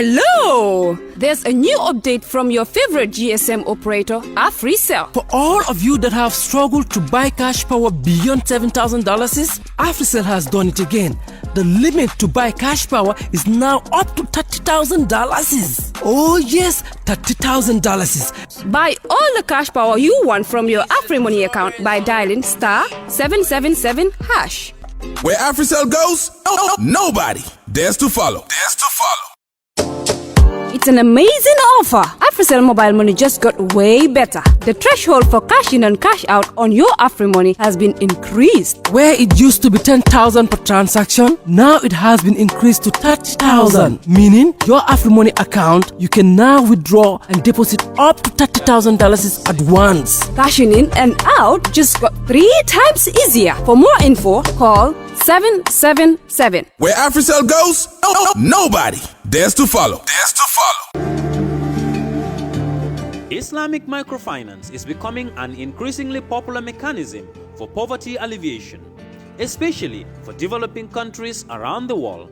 Hello! There's a new update from your favorite GSM operator, AfriCell. For all of you that have struggled to buy cash power beyond $7,000, AfriCell has done it again. The limit to buy cash power is now up to $30,000. Oh yes, $30,000. Buy all the cash power you want from your AfriMoney account by dialing *777#. Where AfriCell goes, nobody dares to follow. It's an amazing offer. AfriCell mobile money just got way better. The threshold for cash in and cash out on your AfriMoney has been increased. Where it used to be 10,000 per transaction, now it has been increased to 30,000. Meaning your AfriMoney account, you can now withdraw and deposit up to $30,000 at once. Cashing in and out just got 3 times easier. For more info, call 777. Where AfriCell goes, nobody dares to follow. Islamic microfinance is becoming an increasingly popular mechanism for poverty alleviation, especially for developing countries around the world.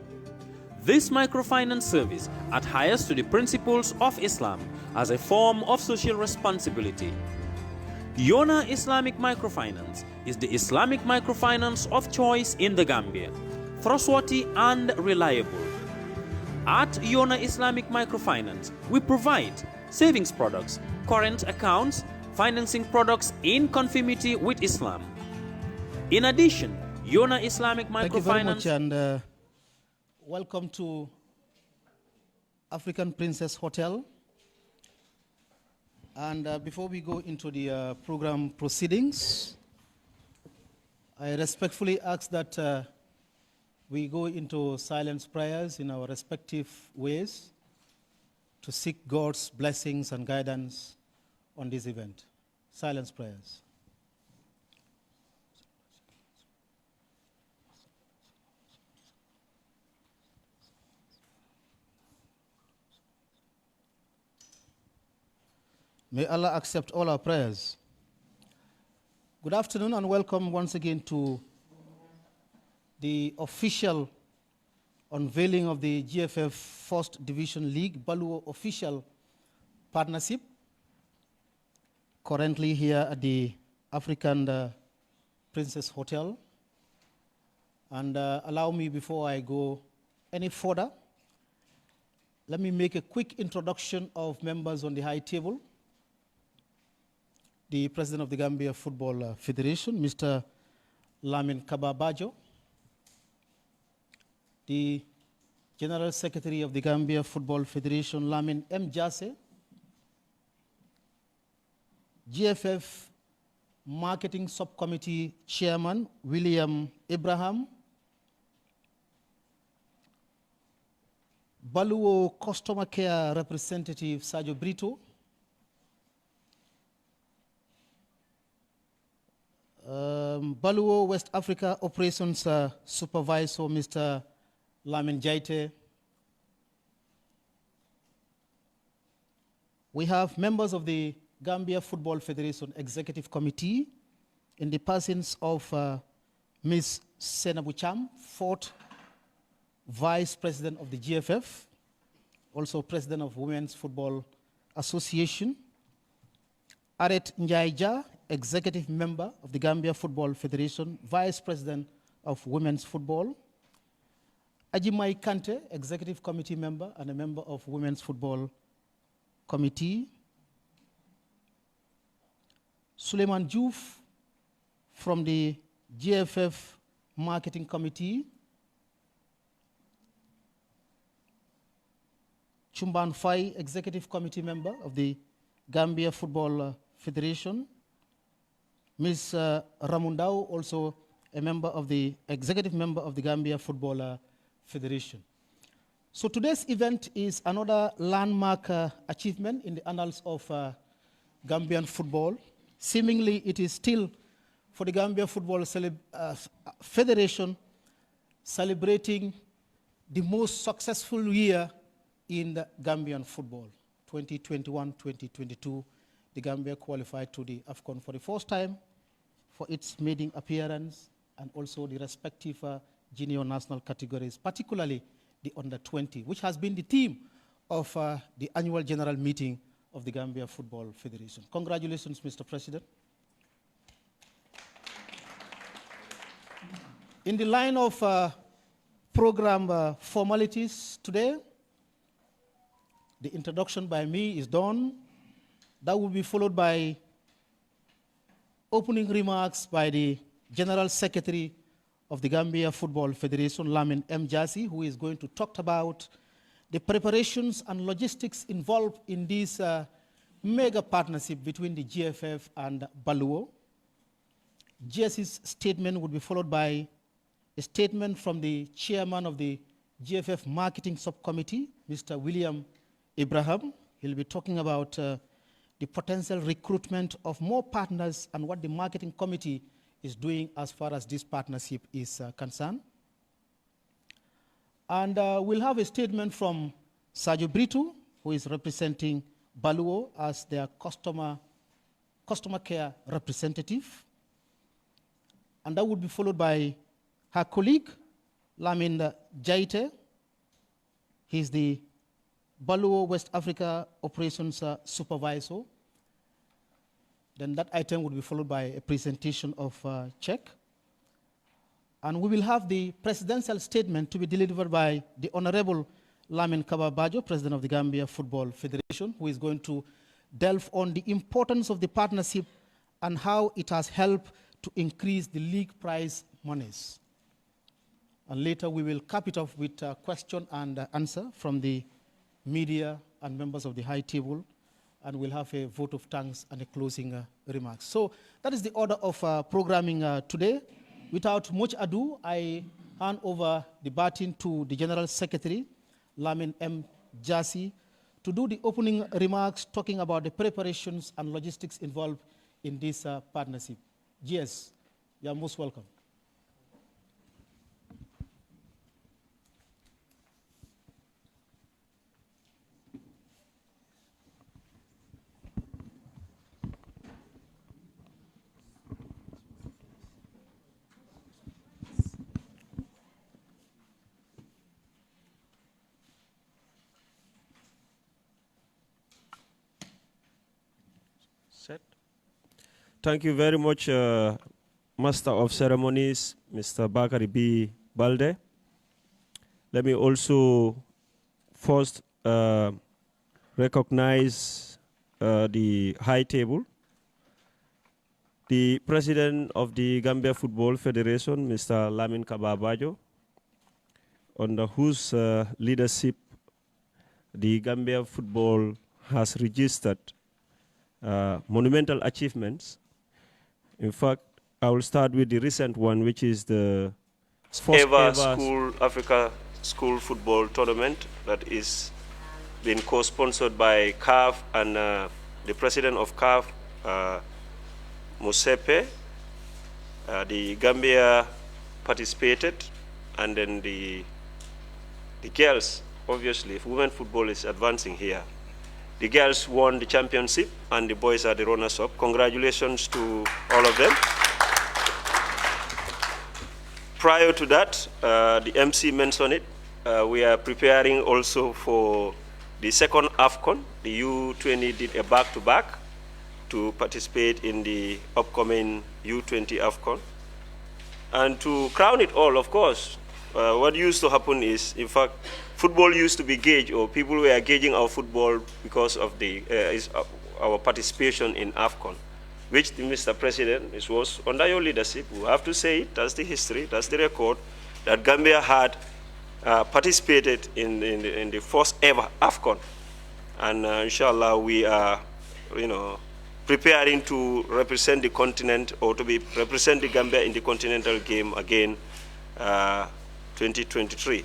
This microfinance service adheres to the principles of Islam as a form of social responsibility. Yona Islamic Microfinance is the Islamic microfinance of choice in the Gambia, trustworthy and reliable. At Yona Islamic Microfinance, we provide savings products, current accounts, financing products in conformity with Islam. In addition, Yona Islamic Microfinance... Thank you very much, and welcome to African Princess Hotel. And before we go into the program proceedings, I respectfully ask that we go into silence prayers in our respective ways to seek God's blessings and guidance on this event. Silence prayers. May Allah accept all our prayers. Good afternoon and welcome once again to the official unveiling of the GFF First Division League Baluwo official partnership, currently here at the African Princess Hotel. And allow me, before I go any further, let me make a quick introduction of members on the high table. The President of the Gambia Football Federation, Mr. Lamin Kababajo. The General Secretary of the Gambia Football Federation, Lamin M. Jase. GFF Marketing Subcommittee Chairman, William Abraham. Baluwo Customer Care Representative, Sajo Brito. Baluwo West Africa Operations Supervisor, Mr. Lamin Jaite. We have members of the Gambia Football Federation Executive Committee in the persons of Ms. Senabu Cham, 4th Vice President of the GFF, also President of Women's Football Association. Aret Njaija, Executive Member of the Gambia Football Federation, Vice President of Women's Football. Ajimai Kante, Executive Committee Member and a member of Women's Football Committee. Suleiman Juf from the GFF Marketing Committee. Chumban Fai, Executive Committee Member of the Gambia Football Federation. Ms. Ramundao, also a member of the executive member of the Gambia Football Federation. So today's event is another landmark achievement in the annals of Gambian football. Seemingly, it is still for the Gambia Football Federation celebrating the most successful year in the Gambian football. 2021-2022, the Gambia qualified to the AFCON for the first time for its maiden appearance, and also the respective junior national categories, particularly the under-20, which has been the theme of the annual general meeting of the Gambia Football Federation. Congratulations, Mr. President. In the line of program formalities today, the introduction by me is done. That will be followed by opening remarks by the General Secretary of the Gambia Football Federation, Lamin M. Jassy, who is going to talk about the preparations and logistics involved in this mega partnership between the GFF and Baluwo. Jassy's statement will be followed by a statement from the chairman of the GFF Marketing Subcommittee, Mr. William Ibrahim. He'll be talking about the potential recruitment of more partners and what the marketing committee is doing as far as this partnership is concerned. And we'll have a statement from Sadio Brito, who is representing Baluwo as their customer care representative. And that would be followed by her colleague, Lamin Jaite. He's the Baluwo West Africa Operations Supervisor. Then that item would be followed by a presentation of check. And we will have the presidential statement to be delivered by the Honorable Lamin Kababajo, President of the Gambia Football Federation, who is going to delve on the importance of the partnership and how it has helped to increase the league prize monies. And later we will cap it off with a question and answer from the media and members of the high table, and we'll have a vote of thanks and a closing remarks. So that is the order of programming today. Without much ado, I hand over the baton to the General Secretary, Lamin M. Jassy, to do the opening remarks talking about the preparations and logistics involved in this partnership. GS, you are most welcome. Thank you very much, Master of Ceremonies, Mr. Bakari B. Balde. Let me also first recognize the high table, the President of the Gambia Football Federation, Mr. Lamin Kababajo, under whose leadership the Gambia Football has registered monumental achievements. In fact, I will start with the recent one, which is the first ever school Africa school football tournament that is being co-sponsored by CAF and the president of CAF, Musepe. The Gambia participated, and then the girls, obviously, if women football is advancing here. The girls won the championship, and the boys are the runners-up. Congratulations to all of them. Prior to that, the MC mentioned it, we are preparing also for the second AFCON. The U20 did a back-to-back to participate in the upcoming U20 AFCON. And to crown it all, of course, what used to happen is, in fact, football used to be gauged, or people were gauging our football because of the our participation in AFCON, which, Mr. President, it was under your leadership. We have to say it, that's the history, that's the record, that Gambia had participated in the first ever AFCON. And inshallah, we are, preparing to represent the continent, or to represent the Gambia in the continental game again, 2023.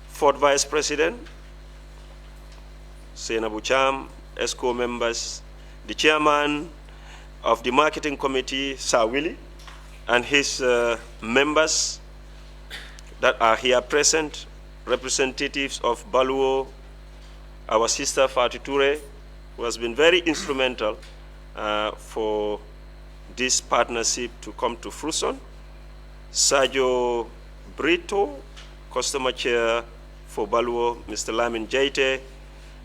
Fourth Vice President, Sena Bucham, ESCO members, the chairman of the marketing committee, Sir Willie, and his members that are here present, representatives of Baluwo, our sister Fatou, who has been very instrumental for this partnership to come to fruition, Sadio Brito, customer care for Baluwo, Mr. Lamin Jaite,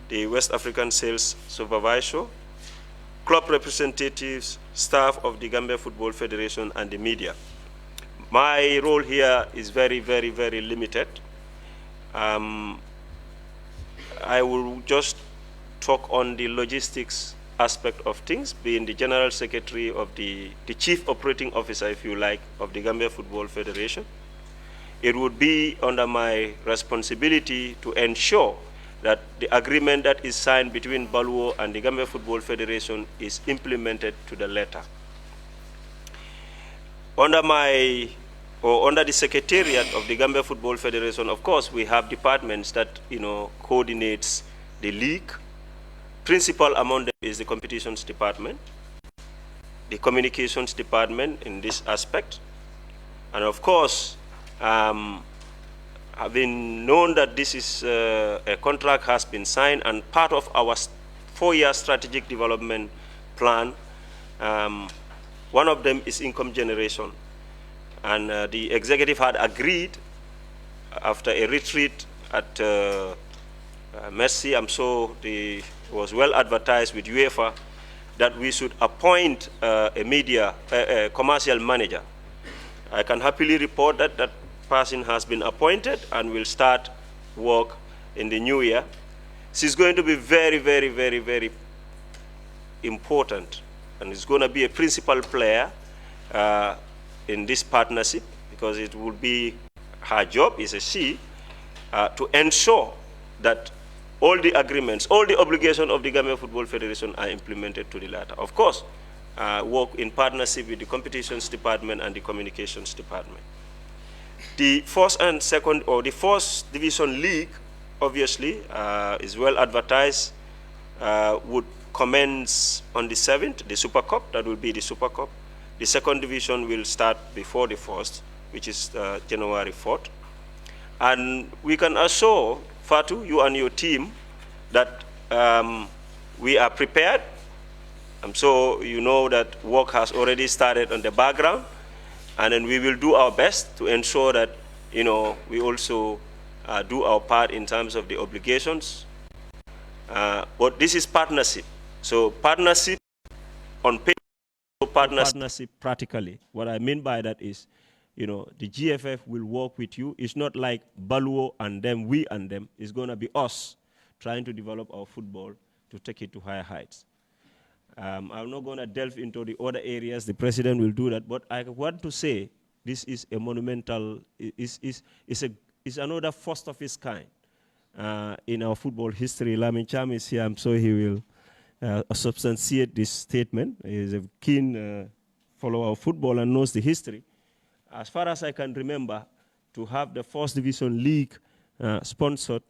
the West African Sales Supervisor, club representatives, staff of the Gambia Football Federation, and the media. My role here is very, very, very limited. I will just talk on the logistics aspect of things, being the General Secretary of the Chief Operating Officer, if you like, of the Gambia Football Federation. It would be under my responsibility to ensure that the agreement that is signed between Baluwo and the Gambia Football Federation is implemented to the letter. Under the Secretariat of the Gambia Football Federation, of course, we have departments that coordinates the league. Principal among them is the competitions department, the communications department in this aspect, and of course, having known that this is a contract has been signed and part of our 4-year strategic development plan, one of them is income generation. And the executive had agreed after a retreat at Mercy, I'm sure it was well advertised with UEFA, that we should appoint a commercial manager. I can happily report that that person has been appointed and will start work in the new year. She's going to be very, very, very, very important, and is going to be a principal player in this partnership, because it will be her job, is a she, to ensure that all the agreements, all the obligations of the Gambia Football Federation are implemented to the latter. Of course, work in partnership with the competitions department and the communications department. The first and second, or the first division league, obviously, is well advertised, would commence on the 7th, the Super Cup, that will be the Super Cup. The second division will start before the first, which is January 4th. And we can assure Fatou, you and your team, that we are prepared. So you know that work has already started on the background, and then we will do our best to ensure that we also do our part in terms of the obligations. But this is partnership. So partnership on paper, partnership practically. What I mean by that is, the GFF will work with you. It's not like Baluwo and them, we and them. It's going to be us trying to develop our football to take it to higher heights. I'm not going to delve into the other areas. The president will do that. But I want to say this is a monumental, is another first of its kind in our football history. Lamin Cham is here. I'm sure he will substantiate this statement. He is a keen follower of football and knows the history. As far as I can remember, to have the first division league sponsored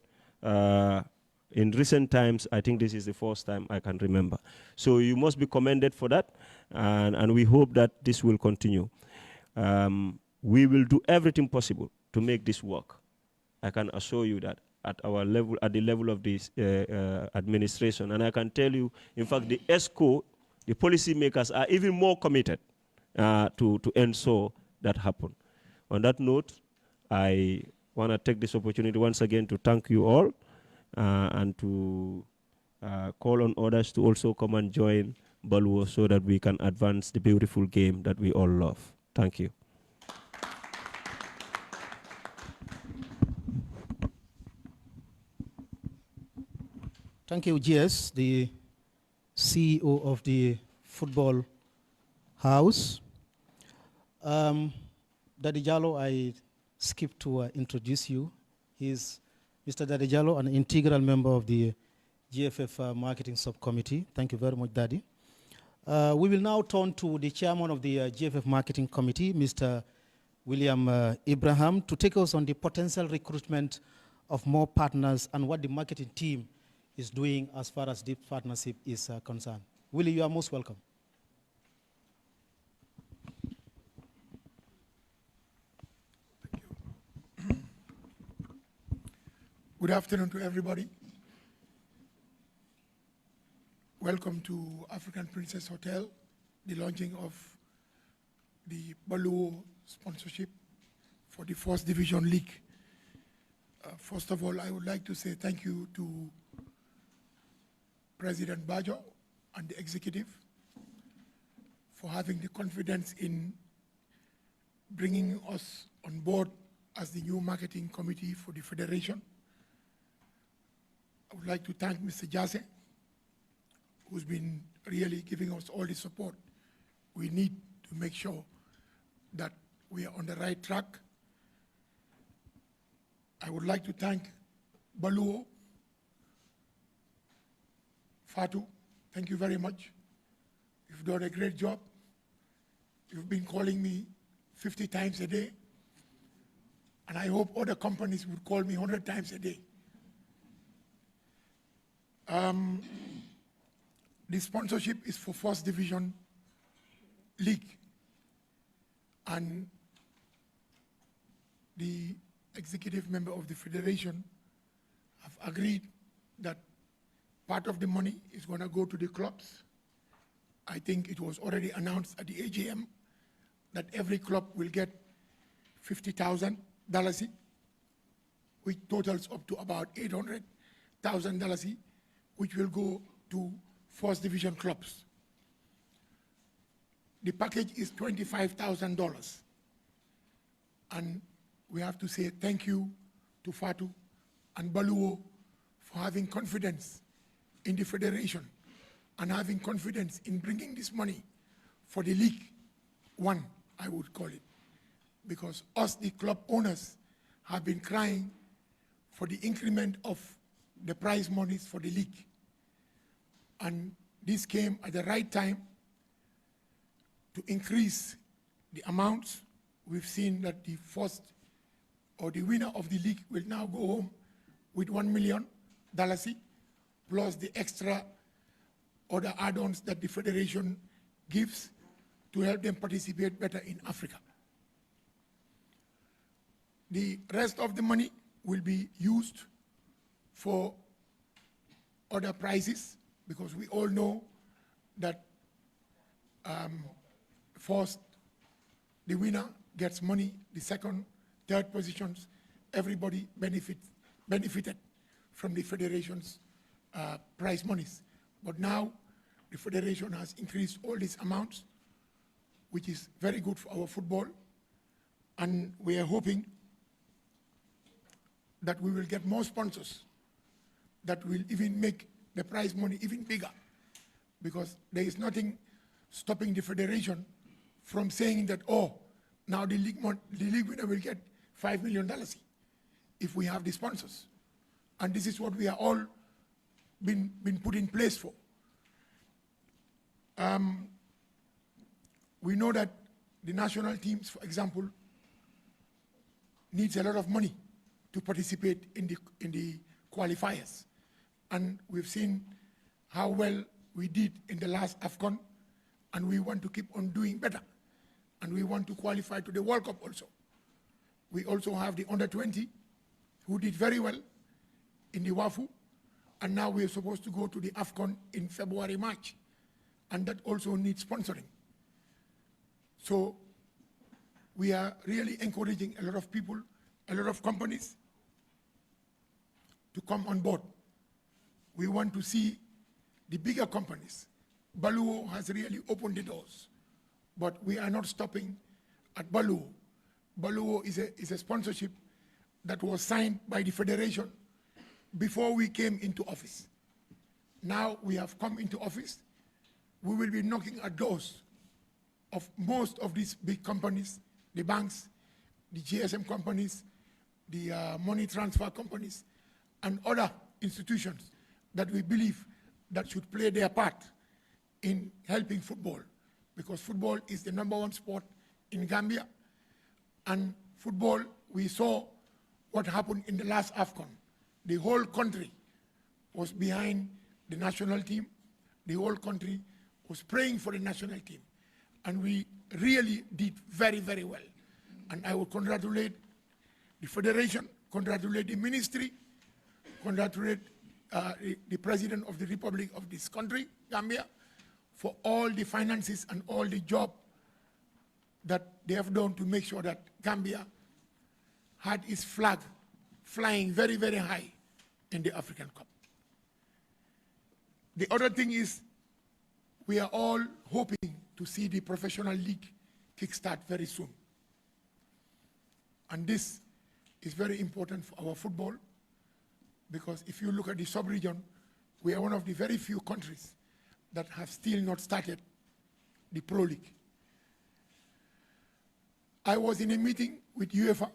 in recent times, I think this is the first time I can remember. So you must be commended for that, and we hope that this will continue. We will do everything possible to make this work. I can assure you that at our level, at the level of this administration, and I can tell you, in fact, the ESCO, the policymakers are even more committed to ensure that happen. On that note, I want to take this opportunity once again to thank you all and to call on others to also come and join Baluwo so that we can advance the beautiful game that we all love. Thank you. Thank you, GS, the CEO of the Football House. Daddy Jallo, I skipped to introduce you. He's Mr. Daddy Jallo, an integral member of the GFF Marketing Subcommittee. Thank you very much, Daddy. We will now turn to the chairman of the GFF Marketing Committee, Mr. William Ibrahim, to take us on the potential recruitment of more partners and what the marketing team is doing as far as this partnership is concerned. Willie, you are most welcome. Good afternoon to everybody. Welcome to African Princess Hotel, the launching of the Baluwo sponsorship for the First Division League. First of all, I would like to say thank you to President Bajo and the executive for having the confidence in bringing us on board as the new marketing committee for the Federation. I would like to thank Mr. Jase, who's been really giving us all the support we need to make sure that we are on the right track. I would like to thank Baluwo, Fatou, thank you very much. You've done a great job. You've been calling me 50 times a day, and I hope other companies would call me 100 times a day. The sponsorship is for First Division League, and the executive member of the federation have agreed that part of the money is going to go to the clubs. I think it was already announced at the AGM that every club will get $50,000, which totals up to about $800,000, which will go to First Division clubs. The package is $25,000. And we have to say thank you to Fatou and Baluwo for having confidence in the federation and having confidence in bringing this money for the League One, I would call it. Because us, the club owners, have been crying for the increment of the prize monies for the league. And this came at the right time to increase the amounts. We've seen that the first or the winner of the league will now go home with $1 million, plus the extra other add-ons that the federation gives to help them participate better in Africa. The rest of the money will be used for other prizes, because we all know that first, the winner gets money, the second, third positions, everybody benefited from the federation's prize monies. But now, the federation has increased all these amounts, which is very good for our football, and we are hoping that we will get more sponsors that will even make the prize money even bigger, because there is nothing stopping the federation from saying that, oh, now the league winner will get $5 million if we have the sponsors. And this is what we are all been put in place for. We know that the national teams, for example, needs a lot of money to participate in the qualifiers. And we've seen how well we did in the last AFCON, and we want to keep on doing better. And we want to qualify to the World Cup also. We also have the under-20, who did very well in the WAFU, and now we're supposed to go to the AFCON in February, March, and that also needs sponsoring. So we are really encouraging a lot of people, a lot of companies to come on board. We want to see the bigger companies. Baluwo has really opened the doors, but we are not stopping at Baluwo. Baluwo is a sponsorship that was signed by the federation before we came into office. Now we have come into office, we will be knocking at doors of most of these big companies, the banks, the GSM companies, the money transfer companies, and other institutions that we believe that should play their part in helping football, because football is the #1 sport in Gambia. And football, we saw what happened in the last AFCON. The whole country was behind the national team. The whole country was praying for the national team. And we really did very, very well. And I would congratulate the federation, congratulate the ministry, congratulate the president of the Republic of this country, Gambia, for all the finances and all the job that they have done to make sure that Gambia had its flag flying very, very high in the African Cup. The other thing is we are all hoping to see the professional league kickstart very soon. And this is very important for our football, because if you look at the sub-region, we are one of the very few countries that have still not started the Pro League. I was in a meeting with UEFA,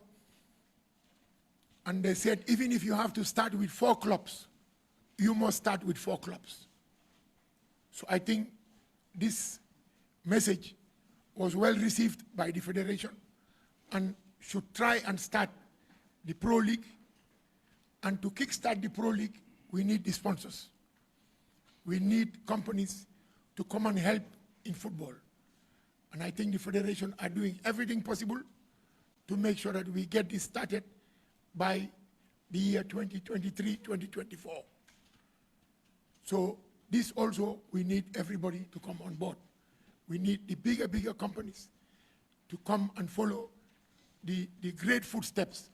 and they said, even if you have to start with 4 clubs, you must start with 4 clubs. So I think this message was well received by the federation and should try and start the Pro League. And to kickstart the Pro League, we need the sponsors. We need companies to come and help in football. And I think the federation are doing everything possible to make sure that we get this started by the year 2023, 2024. So this also, we need everybody to come on board. We need the bigger companies to come and follow the great footsteps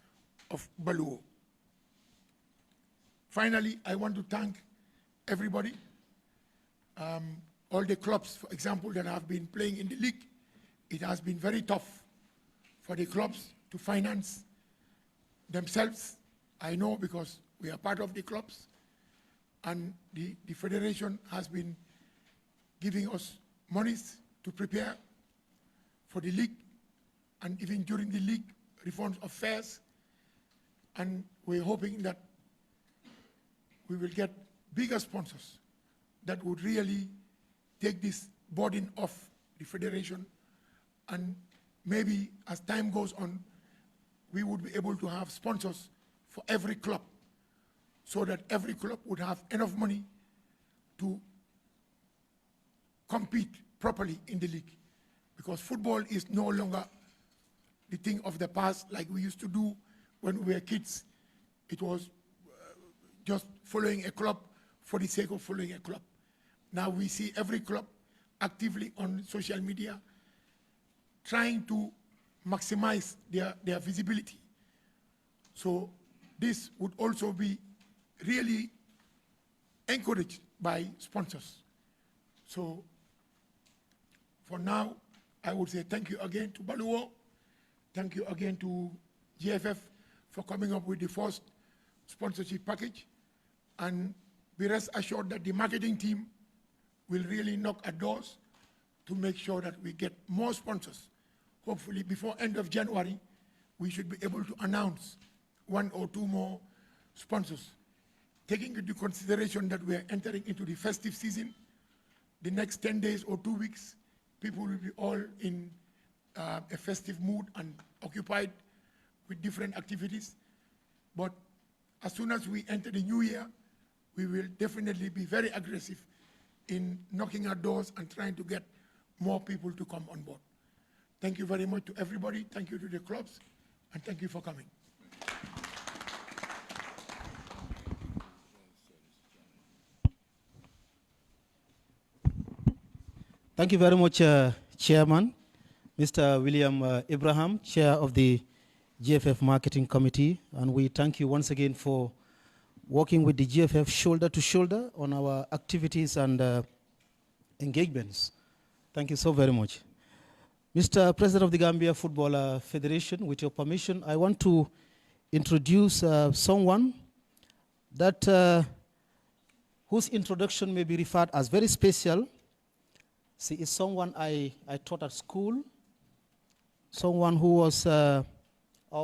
of Baluwo. Finally, I want to thank everybody, all the clubs, for example, that have been playing in the league. It has been very tough for the clubs to finance themselves. I know, because we are part of the clubs, and the federation has been giving us monies to prepare for the league, and even during the league, reforms of fares. And we're hoping that we will get bigger sponsors that would really take this burden off the federation. And maybe as time goes on, we would be able to have sponsors for every club, so that every club would have enough money to compete properly in the league. Because football is no longer the thing of the past like we used to do when we were kids. It was just following a club for the sake of following a club. Now we see every club actively on social media trying to maximize their visibility. So this would also be really encouraged by sponsors. So for now, I would say thank you again to Baluwo. Thank you again to GFF for coming up with the first sponsorship package. And be rest assured that the marketing team will really knock at doors to make sure that we get more sponsors. Hopefully before end of January, we should be able to announce 1 or 2 more sponsors. Taking into consideration that we are entering into the festive season, the next 10 days or 2 weeks, people will be all in a festive mood and occupied with different activities. But as soon as we enter the new year, we will definitely be very aggressive in knocking at doors and trying to get more people to come on board. Thank you very much to everybody. Thank you to the clubs, and thank you for coming. Thank you very much, Chairman, Mr. William Abraham, Chair of the GFF Marketing Committee. And we thank you once again for working with the GFF shoulder to shoulder on our activities and engagements. Thank you so very much. Mr. President of the Gambia Football Federation, with your permission, I want to introduce someone that whose introduction may be referred as very special. She is someone I taught at school, someone who was our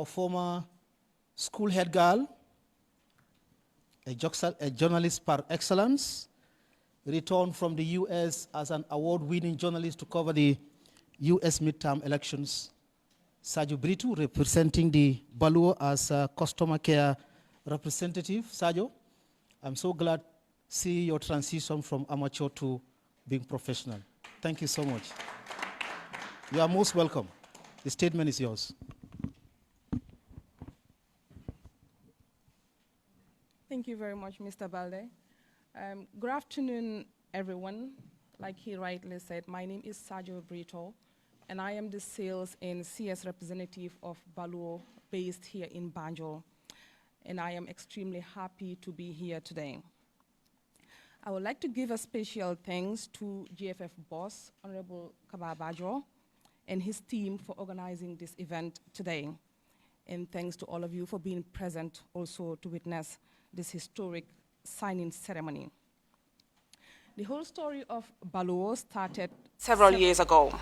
former school head girl, a journalist par excellence, returned from the US as an award-winning journalist to cover the US midterm elections. Sadio Britu, representing the Baluwo as a customer care representative. Sadio, I'm so glad to see your transition from amateur to being professional. Thank you so much. You are most welcome. The statement is yours. Thank you very much, Mr. Balde. Good afternoon, everyone. Like he rightly said, my name is Sadio Brito, and I am the sales and CS representative of Baluwo, based here in Banjul. and I am extremely happy to be here today. I would like to give a special thanks to GFF boss, Honorable Kababajo, and his team for organizing this event today. And thanks to all of you for being present also to witness this historic signing ceremony. The whole story of Baluwo started several years ago.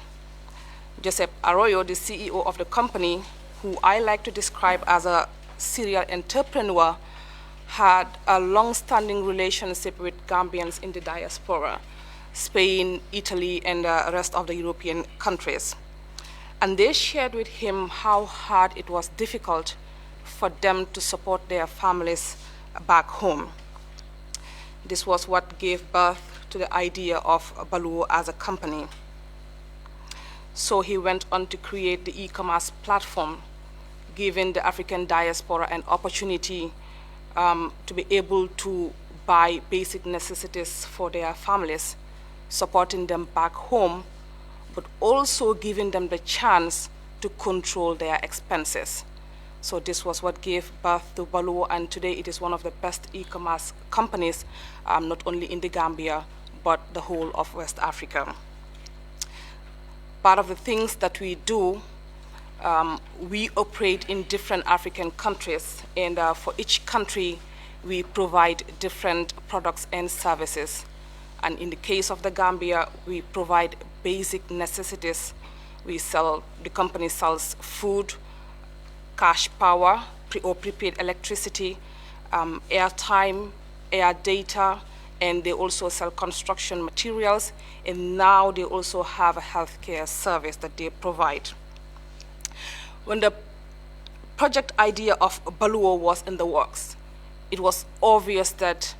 Joseph Arroyo, the CEO of the company, who I like to describe as a serial entrepreneur, had a long-standing relationship with Gambians in the diaspora, Spain, Italy, and the rest of the European countries. And they shared with him how hard it was difficult for them to support their families back home. This was what gave birth to the idea of Baluwo as a company. So he went on to create the e-commerce platform, giving the African diaspora an opportunity to be able to buy basic necessities for their families, supporting them back home, but also giving them the chance to control their expenses. So this was what gave birth to Baluwo, and today it is one of the best e-commerce companies, not only in the Gambia, but the whole of West Africa. Part of the things that we do, we operate in different African countries, and for each country, we provide different products and services. And in the case of the Gambia, we provide basic necessities. The company sells food, cash power, or prepaid electricity, airtime, air data, and they also sell construction materials, and now they also have a healthcare service that they provide. When the project idea of Baluwo was in the works, it was obvious that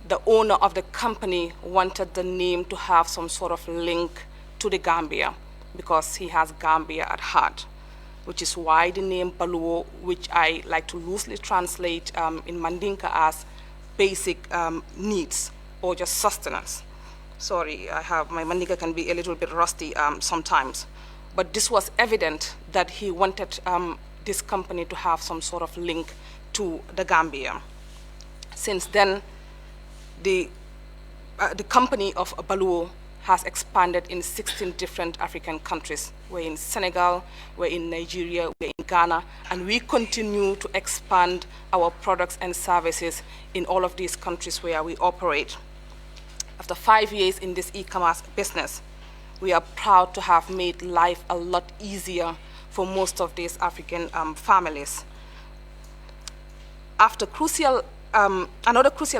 the owner of the company wanted the name to have some sort of link to the Gambia, because he has Gambia at heart, which is why the name Baluwo, which I like to loosely translate in Mandinka as basic needs, or just sustenance. Sorry, my Mandinka can be a little bit rusty sometimes. But this was evident that he wanted this company to have some sort of link to the Gambia. Since then, the company of Baluwo has expanded in 16 different African countries. We're in Senegal, we're in Nigeria, we're in Ghana, and we continue to expand our products and services in all of these countries where we operate. After 5 years in this e-commerce business, we are proud to have made life a lot easier for most of these African families. Another crucial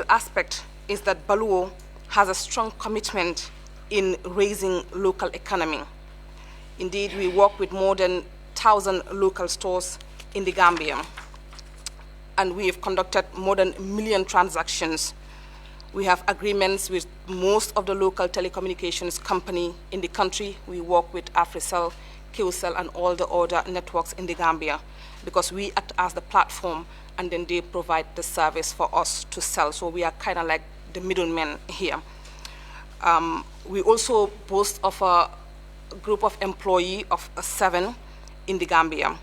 aspect is that Baluwo has a strong commitment in raising local economy. Indeed, we work with more than 1,000 local stores in the Gambia, and we have conducted more than 1 million transactions. We have agreements with most of the local telecommunications company in the country. We work with Africell, QCell, and all the other networks in the Gambia, because we act as the platform, and then they provide the service for us to sell. So we are kind of like the middlemen here. We also boast of a group of employees of 7 in the Gambia.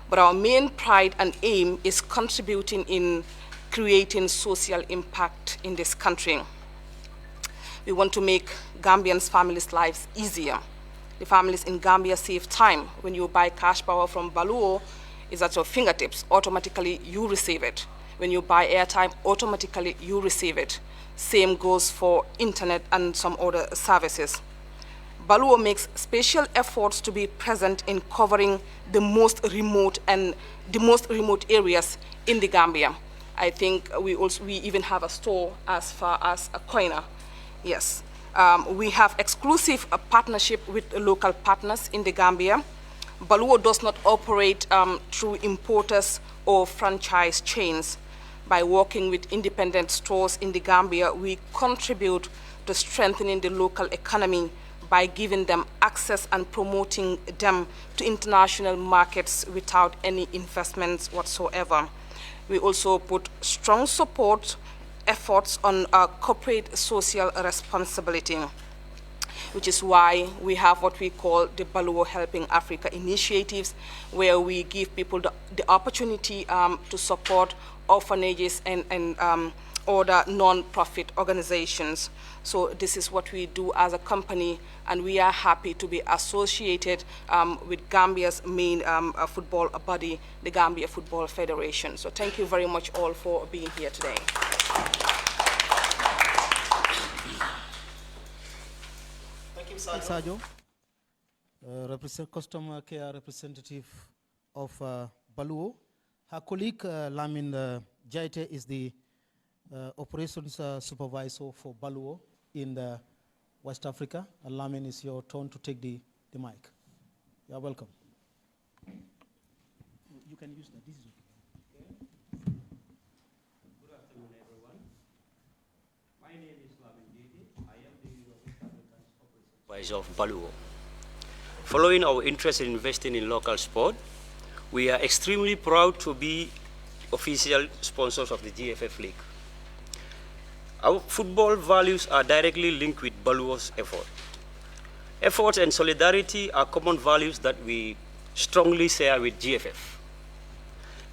But our main pride and aim is contributing in creating social impact in this country. We want to make Gambians' families' lives easier. The families in Gambia save time. When you buy cash power from Baluwo, it's at your fingertips. Automatically, you receive it. When you buy airtime, automatically, you receive it. Same goes for internet and some other services. Baluwo makes special efforts to be present in covering the most remote areas in the Gambia. I think we even have a store as far as a Koina. Yes. We have exclusive partnership with local partners in the Gambia. Baluwo does not operate through importers or franchise chains. By working with independent stores in the Gambia, we contribute to strengthening the local economy by giving them access and promoting them to international markets without any investments whatsoever. We also put strong support efforts on corporate social responsibility, which is why we have what we call the Baluwo Helping Africa initiatives, where we give people the opportunity to support orphanages and other non-profit organizations. So this is what we do as a company, and we are happy to be associated with Gambia's main football body, the Gambia Football Federation. So thank you very much all for being here today. Thank you, Sajo. Customer care representative of Baluwo. Her colleague Lamin Jaite is the operations supervisor for Baluwo in West Africa. Lamin, it's your turn to take the mic. You're welcome. You can use that. This is okay. Good afternoon, everyone. My name is Lamin Jaite. I am the West African operations supervisor of Baluwo. Following our interest in investing in local sport, we are extremely proud to be official sponsors of the GFF League. Our football values are directly linked with Baluwo's effort. Efforts and solidarity are common values that we strongly share with GFF.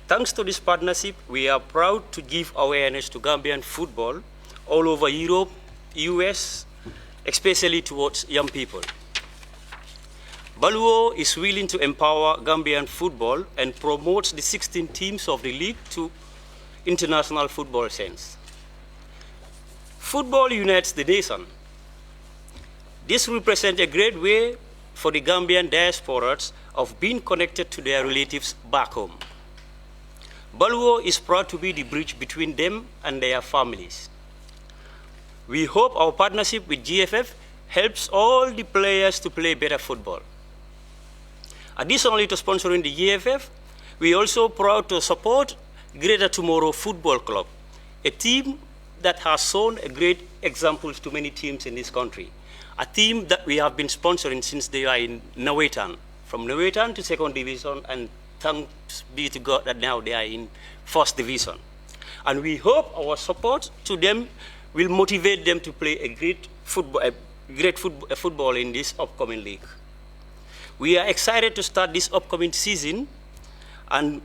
Thanks to this partnership, we are proud to give awareness to Gambian football all over Europe, US, especially towards young people. Baluwo is willing to empower Gambian football and promotes the 16 teams of the league to international football sense. Football unites the nation. This represents a great way for the Gambian diasporas of being connected to their relatives back home. Baluwo is proud to be the bridge between them and their families. We hope our partnership with GFF helps all the players to play better football. Additionally to sponsoring the GFF, we are also proud to support Greater Tomorrow Football Club, a team that has shown a great example to many teams in this country. A team that we have been sponsoring since they are in Nawetan, from Nawetan to second division, and thanks be to God that now they are in first division. And we hope our support to them will motivate them to play a great football in this upcoming league. We are excited to start this upcoming season, and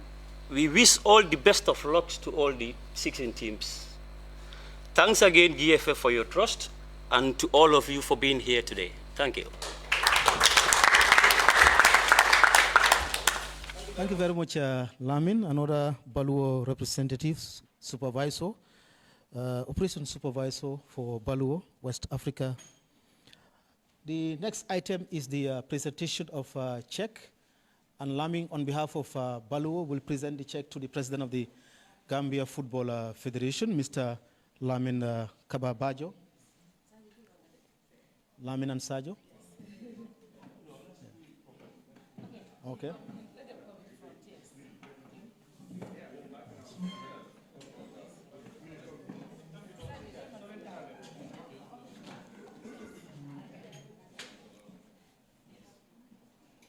we wish all the best of luck to all the 16 teams. Thanks again, GFF, for your trust, and to all of you for being here today. Thank you. Thank you very much, Lamin, another Baluwo representative, supervisor, operations supervisor for Baluwo, West Africa. The next item is the presentation of check, and Lamin, on behalf of Baluwo, will present the check to the President of the Gambia Football Federation, Mr. Lamin Kababajo. Lamin and Sajo? Okay.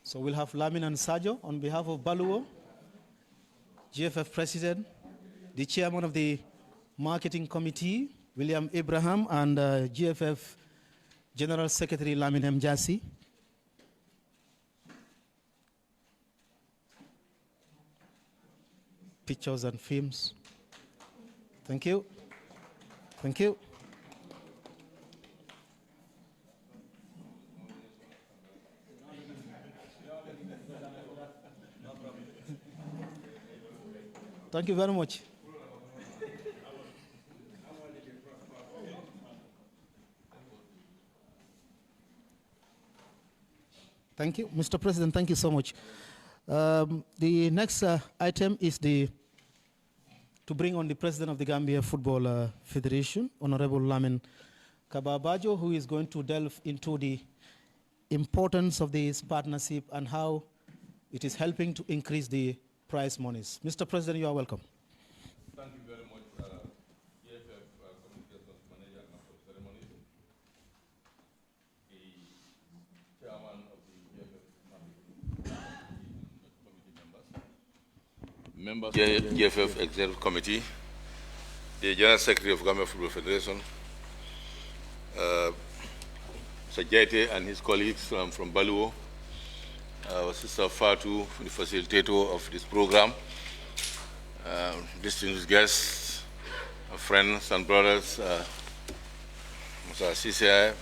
So we'll have Lamin and Sajo on behalf of Baluwo, GFF President, the Chairman of the Marketing Committee, William Abraham, and GFF General Secretary Lamin M. Jassi. Pictures and films. Thank you. Thank you. Thank you very much. Thank you, Mr. President. Thank you so much. The next item is to bring on the President of the Gambia Football Federation, Honorable Lamin Kababajo, who is going to delve into the importance of this partnership and how it is helping to increase the prize monies. Mr. President, you are welcome. Thank you very much, GFF Communications Manager and Master of Ceremonies, the Chairman of the GFF Committee members, GFF Executive Committee, the General Secretary of Gambia Football Federation, Sajete and his colleagues from Baluwo, our sister Fatou, the facilitator of this program, distinguished guests, friends and brothers, Mr. CCI,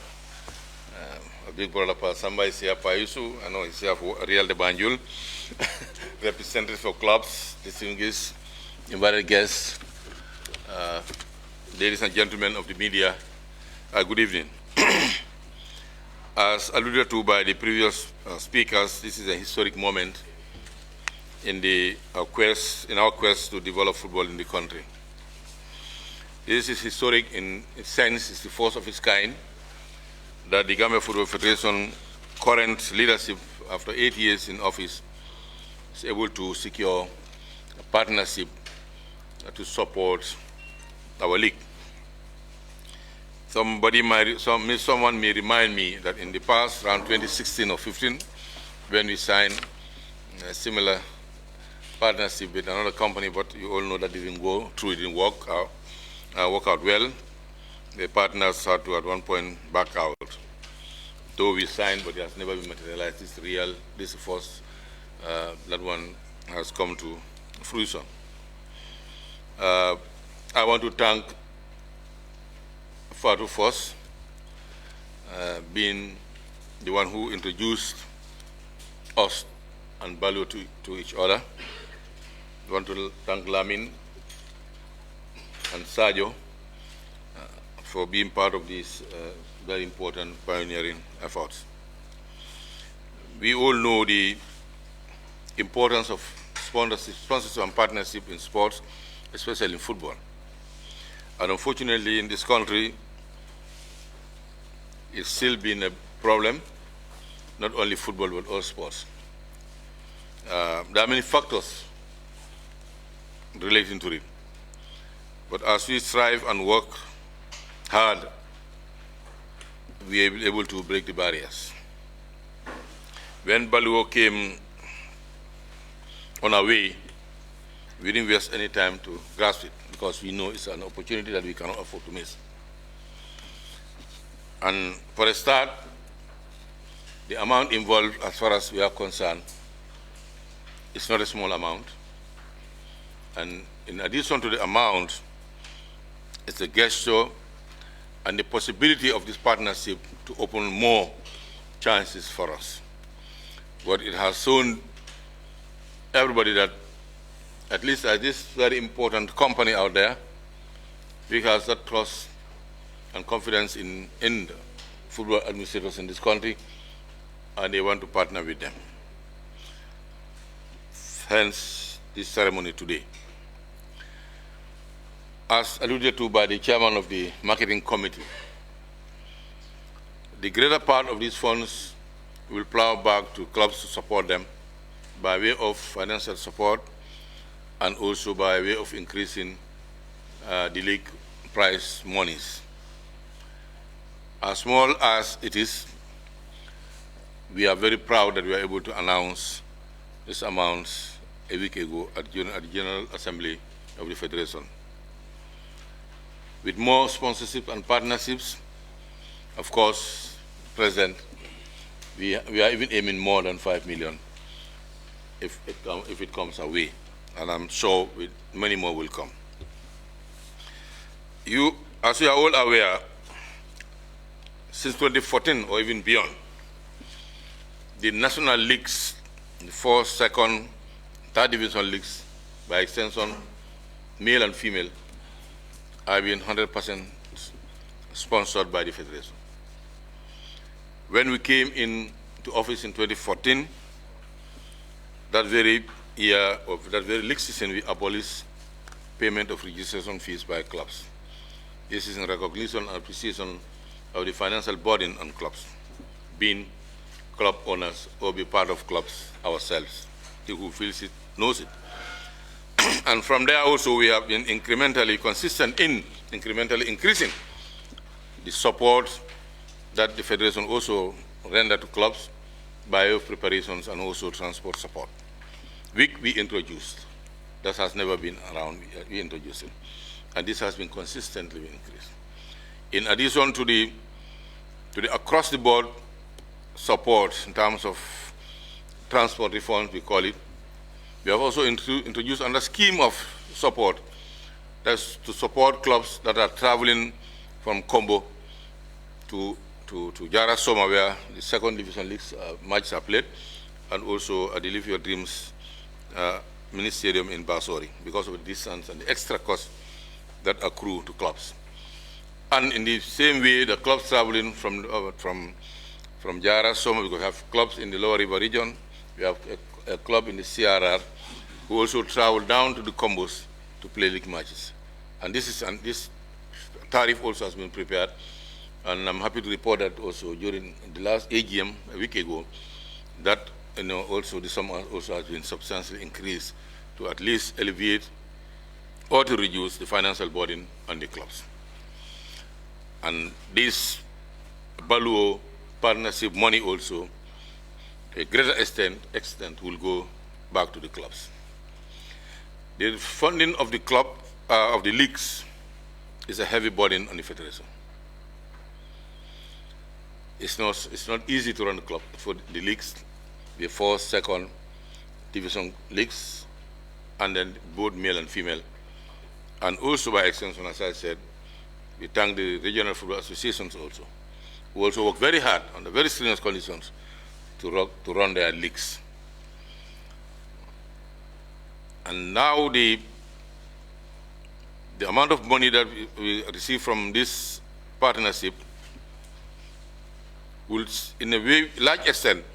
a big brother Samba is here, Payusu, I know he's here for Real de Banjul, representatives for clubs, distinguished invited guests, ladies and gentlemen of the media, good evening. As alluded to by the previous speakers, this is a historic moment in our quest to develop football in the country. This is historic in a sense, it's the first of its kind that the Gambia Football Federation current leadership, after 8 years in office, is able to secure a partnership to support our league. Someone may remind me that in the past, around 2016 or 15, when we signed a similar partnership with another company, but you all know that didn't go through, it didn't work out well. The partners had to at one point back out. Though we signed, but it has never been materialized. This is the first that one has come to fruition. I want to thank Fatou first, being the one who introduced us and Baluwo to each other. I want to thank Lamin and Sadio for being part of these very important pioneering efforts. We all know the importance of sponsorship and partnership in sports, especially in football. And unfortunately, in this country, it's still been a problem, not only football, but all sports. There are many factors relating to it. But as we strive and work hard, we are able to break the barriers. When Baluwo came on our way, we didn't waste any time to grasp it, because we know it's an opportunity that we cannot afford to miss. And for a start, the amount involved, as far as we are concerned, is not a small amount. And in addition to the amount, it's a gesture and the possibility of this partnership to open more chances for us. But it has shown everybody that, at least at this very important company out there, we have that trust and confidence in the football administrators in this country, and they want to partner with them. Hence, this ceremony today. As alluded to by the chairman of the marketing committee, the greater part of these funds will plow back to clubs to support them by way of financial support and also by way of increasing the league prize monies. As small as it is, we are very proud that we are able to announce this amount a week ago at the General Assembly of the Federation. With more sponsorship and partnerships, of course, President, we are even aiming more than 5 million if it comes our way. And I'm sure many more will come. As you are all aware, since 2014 or even beyond, the national leagues, the first, second, third division leagues, by extension, male and female, have been 100% sponsored by the Federation. When we came into office in 2014, that very year of that very league season, we abolished payment of registration fees by clubs. This is in recognition and appreciation of the financial burden on clubs, being club owners or be part of clubs ourselves. He who feels it knows it. And from there also we have been incrementally consistent in incrementally increasing the support that the Federation also render to clubs by way of preparations and also transport support. We introduced. That has never been around. We introduced it. And this has been consistently increased. In addition to the across-the-board support in terms of transport reforms, we call it, We have also introduced another scheme of support. That's to support clubs that are traveling from Combo to Jara Soma, where the second division leagues matches are played, and also at the Live Your Dreams mini stadium in Basori, because of the distance and the extra costs that accrue to clubs. And in the same way, the clubs traveling from Jara Soma, because we have clubs in the Lower River region, we have a club in the CRR who also travel down to the Combos to play league matches. And this tariff also has been prepared, and I'm happy to report that also during the last AGM a week ago, that also the sum also has been substantially increased to at least alleviate or to reduce the financial burden on the clubs. And this Baluwo partnership money also, to a greater extent will go back to the clubs. The funding of the club, of the leagues, is a heavy burden on the federation. It's not easy to run the club for the leagues, the first, second division leagues, and then both male and female. And also by extension, as I said, we thank the regional football associations also, who also work very hard under very strenuous conditions to run their leagues. And now the amount of money that we receive from this partnership will, in a very large extent,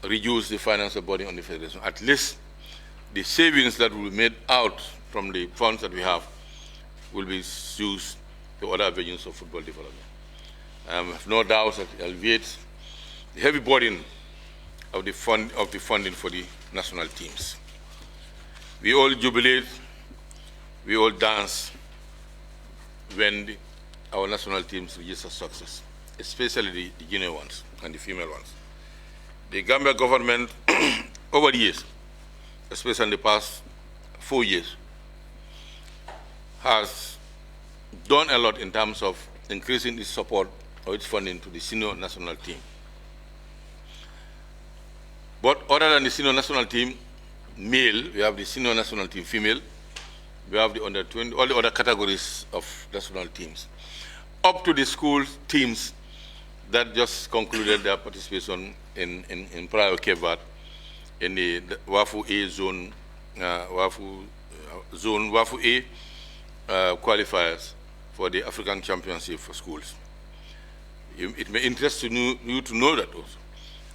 reduce the financial burden on the federation. At least the savings that will be made out from the funds that we have will be used to other avenues of football development. I have no doubt that it alleviates the heavy burden of the funding for the national teams. We all jubilate, we all dance when our national teams register success, especially the junior ones and the female ones. The Gambia government, over the years, especially in the past 4 years, has done a lot in terms of increasing its support or its funding to the senior national team. But other than the senior national team male, we have the senior national team female, we have the under 20, all the other categories of national teams, up to the school teams that just concluded their participation in prior Cape Verde in the WAFU A zone, WAFU A qualifiers for the African Championship for schools. It may interest you to know that also.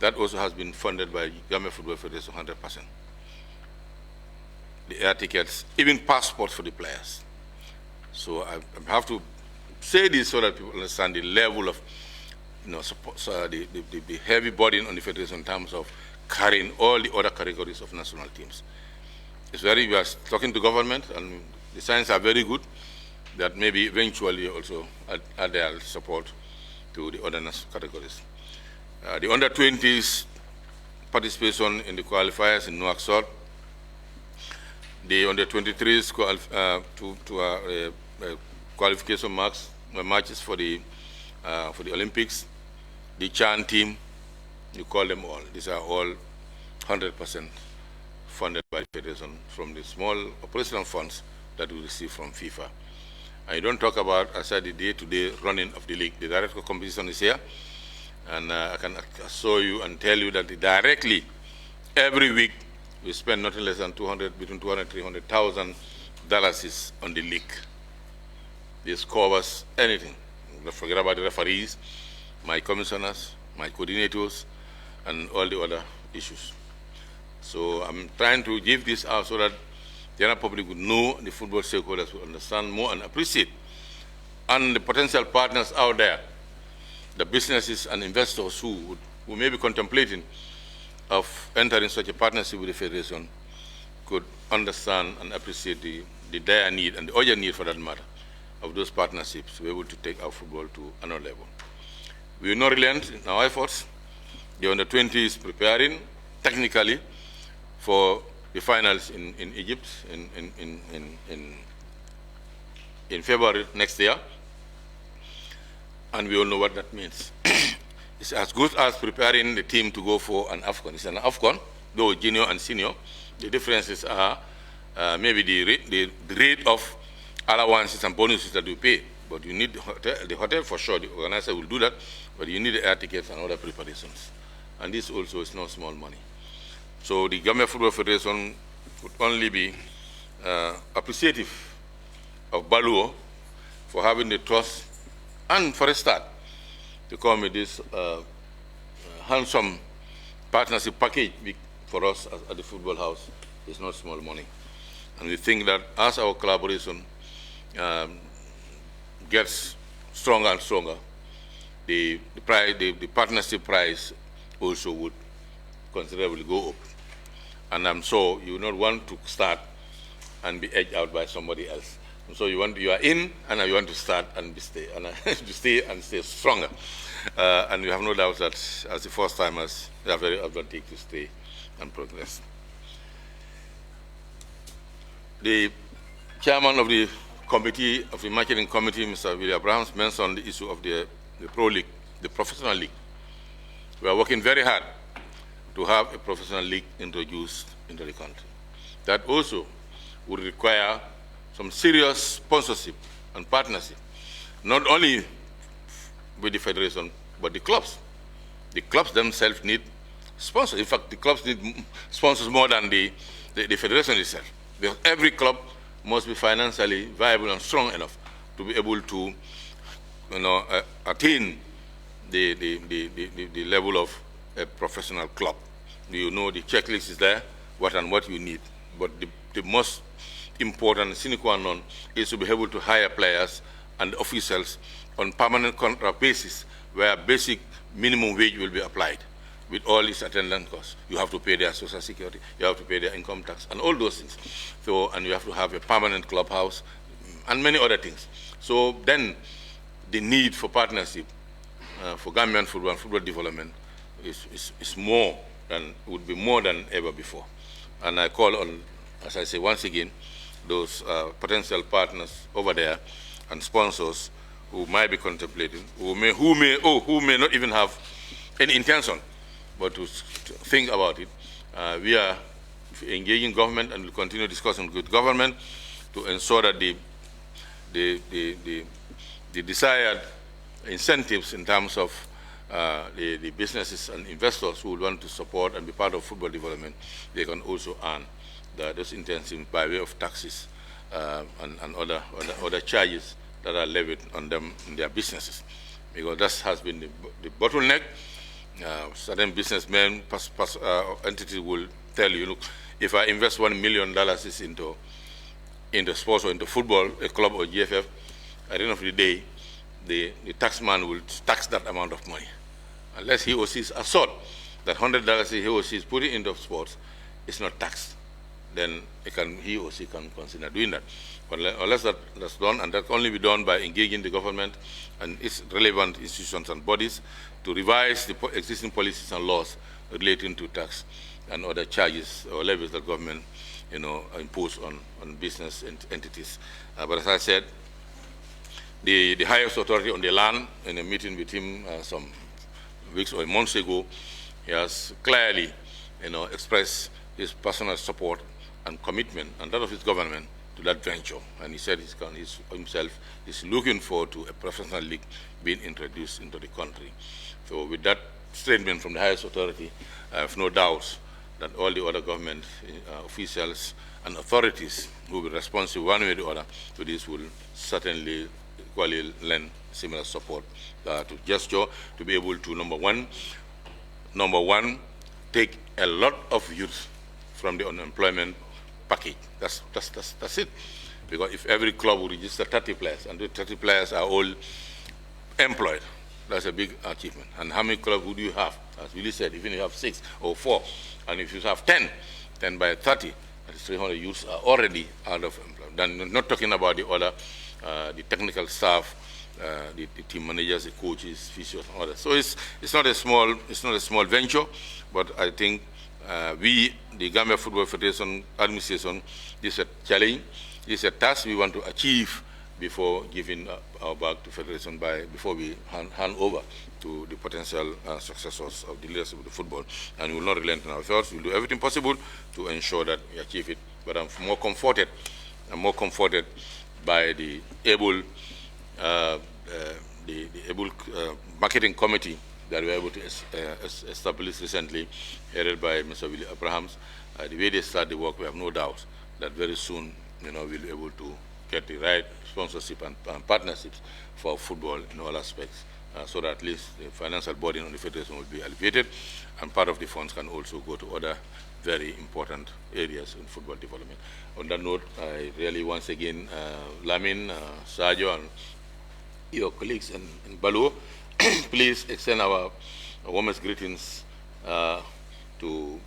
That also has been funded by Gambia Football Federation 100%. The air tickets, even passports for the players. So I have to say this so that people understand the level of support, the heavy burden on the federation in terms of carrying all the other categories of national teams. We are talking to government, and the signs are very good that maybe eventually also add their support to the other categories. The under-20s participation in the qualifiers in Nouakchott, the under-23s qualification matches for the Olympics, the Chan team, you call them all. These are all 100% funded by the Federation from the small operational funds that we receive from FIFA. And you don't talk about, as I said, the day-to-day running of the league. The director of competition is here, and I can assure you and tell you that directly, every week, we spend nothing less than between $200,000 and $300,000 on the league. This covers anything. Don't forget about the referees, my commissioners, my coordinators, and all the other issues. So I'm trying to give this out so that the general public would know, the football stakeholders would understand more and appreciate, and the potential partners out there, the businesses and investors who may be contemplating of entering such a partnership with the Federation could understand and appreciate the dire need and the urgent need, for that matter, of those partnerships to be able to take our football to another level. We will not relent in our efforts. The under-20 is preparing technically for the finals in Egypt in February next year, and we all know what that means. It's as good as preparing the team to go for an AFCON. It's an AFCON, though junior and senior, The differences are maybe the rate of allowances and bonuses that you pay. But you need the hotel for sure, the organizer will do that, but you need the air tickets and other preparations. And this also is not small money. So the Gambia Football Federation would only be appreciative of Baluwo for having the trust and for a start to come with this handsome partnership package for us at the football house. It's not small money. And we think that as our collaboration gets stronger and stronger, the partnership price also would considerably go up. And I'm sure you will not want to start and be edged out by somebody else. And so you are in, and you want to start and stay, and to stay and stay stronger. And we have no doubt that as the first timers, they are very advantageous to stay and progress. The chairman of the committee, of the marketing committee, Mr. William Abrahams, mentioned the issue of the Pro League, the professional league. We are working very hard to have a professional league introduced into the country. That also would require some serious sponsorship and partnership, not only with the federation, but the clubs. The clubs themselves need sponsors. In fact, the clubs need sponsors more than the federation itself. Because every club must be financially viable and strong enough to be able to, attain the level of a professional club. You know, the checklist is there, what you need. But the most important sine qua non is to be able to hire players and officials on permanent contract basis, where basic minimum wage will be applied with all its attendant costs. You have to pay their social security, you have to pay their income tax, and all those things. So, and you have to have a permanent clubhouse, and many other things. So then the need for partnership for Gambian football and football development is more than, would be more than ever before. And I call on, as I say once again, those potential partners over there and sponsors who might be contemplating, who may not even have any intention, but to think about it. We are engaging government and will continue discussing with government to ensure that the desired incentives in terms of the businesses and investors who would want to support and be part of football development, they can also earn those incentives by way of taxes and other charges that are levied on them in their businesses. Because that has been the bottleneck. Certain businessmen, entities will tell you, look, if I invest $1 million into sports or into football, a club or GFF, at the end of the day, the taxman will tax that amount of money. Unless he or she is assured that $100 he or she is putting into sports is not taxed, then he or she can consider doing that. But unless that's done, and that can only be done by engaging the government and its relevant institutions and bodies to revise the existing policies and laws relating to tax and other charges or levies that government impose on business entities. But as I said, the highest authority on the land, in a meeting with him some weeks or months ago, he has clearly expressed his personal support and commitment, and that of his government, to that venture. And he said himself is looking forward to a professional league being introduced into the country. So with that statement from the highest authority, I have no doubts that all the other government officials and authorities who will be responsible one way or the other to this will certainly equally lend similar support to gesture to be able to, number one, take a lot of youth from the unemployment package. That's it. Because if every club would register 30 players, and the 30 players are all employed, that's a big achievement. And how many clubs would you have? As Willie said, even if you have 6 or 4, and if you have 10 by 30, that is 300 youths are already out of employment. Then not talking about the other, the technical staff, the team managers, the coaches, physios, and others. So it's not a small venture, but I think we, the Gambia Football Federation administration, this is a challenge, this is a task we want to achieve before giving our bag to Federation before we hand over to the potential successors of the leadership of the football. And we will not relent in our efforts. We will do everything possible to ensure that we achieve it. But I'm more comforted by the able marketing committee that we were able to establish recently, headed by Mr. Willie Abrahams. The way they start the work, we have no doubt that very soon, we'll be able to get the right sponsorship and partnerships for football in all aspects, so that at least the financial burden on the federation will be alleviated, and part of the funds can also go to other very important areas in football development. On that note, I really once again, Lamin, Sadio, and your colleagues in Baluwo, please extend our warmest greetings to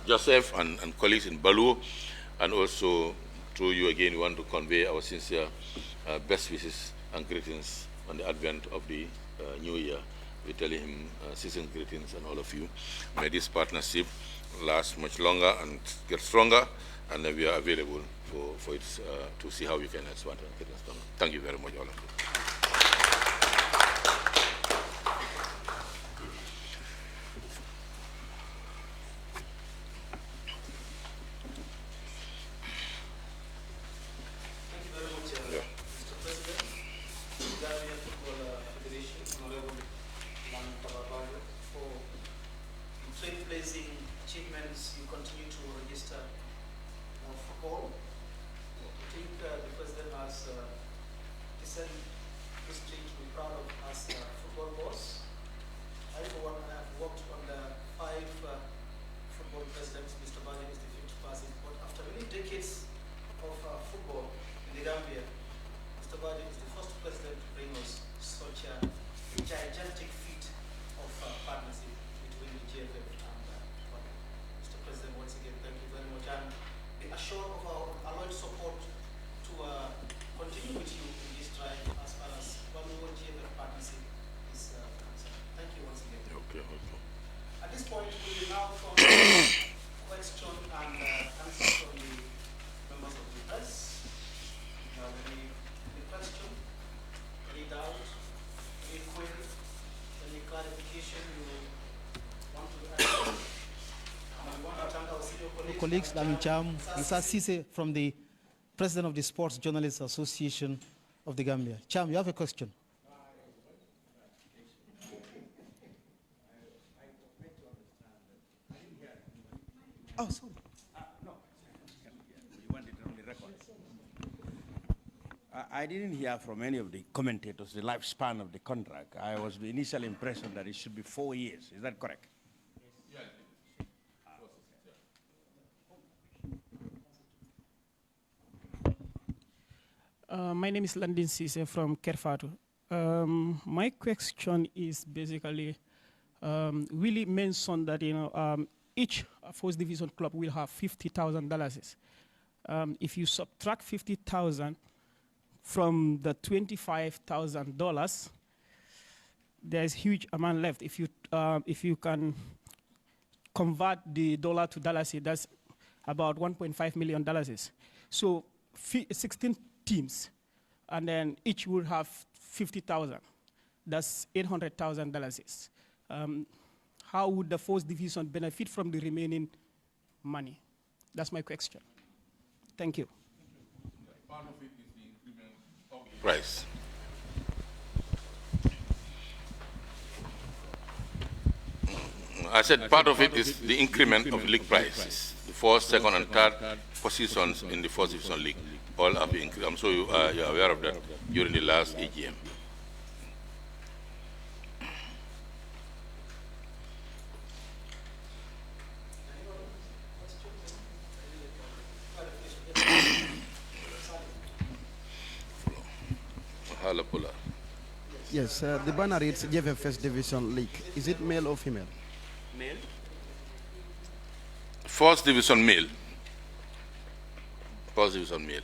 Joseph and colleagues in Baluwo, and also through you again, we want to convey our sincere best wishes and greetings on the advent of the new year. We're telling him season greetings and all of you. May this partnership last much longer and get stronger, and we are available for it to see how we can expand and get it stronger. Thank you very much, all of you. Colleagues, Lamin Cham, Issa Sise from the President of the Sports Journalists Association of the Gambia. Cham, you have a question. Oh, sorry. No, you want it on the record. I didn't hear from any of the commentators the lifespan of the contract. I was the initial impression that it should be 4 years. Is that correct? Yes. My name is Landin Sise from Kerr Fatou. My question is basically, Willie mentioned that each first division club will have $50,000. If you subtract $50,000 from the $25,000, there's huge amount left. If you can convert the dollar to dollars, that's about $1.5 million. So 16 teams, and then each would have 50,000. That's $800,000. How would the first division benefit from the remaining money? That's my question. Thank you. Part of it is the increment of the price. I said part of it is the increment of league prices. The first, second, and third positions in the first division league all have been increased. I'm sure you are aware of that during the last AGM. Yes, the banner reads GFF First Division League. Is it male or female? Male. First Division male. First Division male.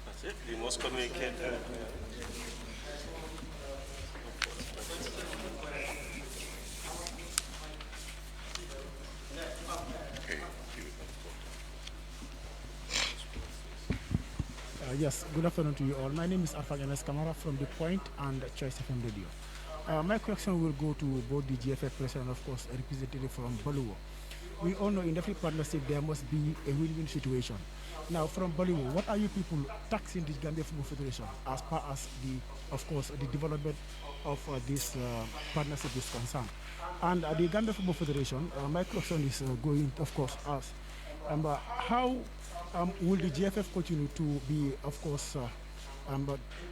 That's it. We must communicate. Yes, good afternoon to you all. My name is Arfan Enes Kamara from The Point and Choice FM Radio. My question will go to both the GFF president and, of course, a representative from Baluwo. We all know in every partnership there must be a win-win situation. Now, from Baluwo, what are you people taxing the Gambia Football Federation as far as of course, the development of this partnership is concerned? And the Gambia Football Federation, my question is going, of course, as how will the GFF continue to be, of course,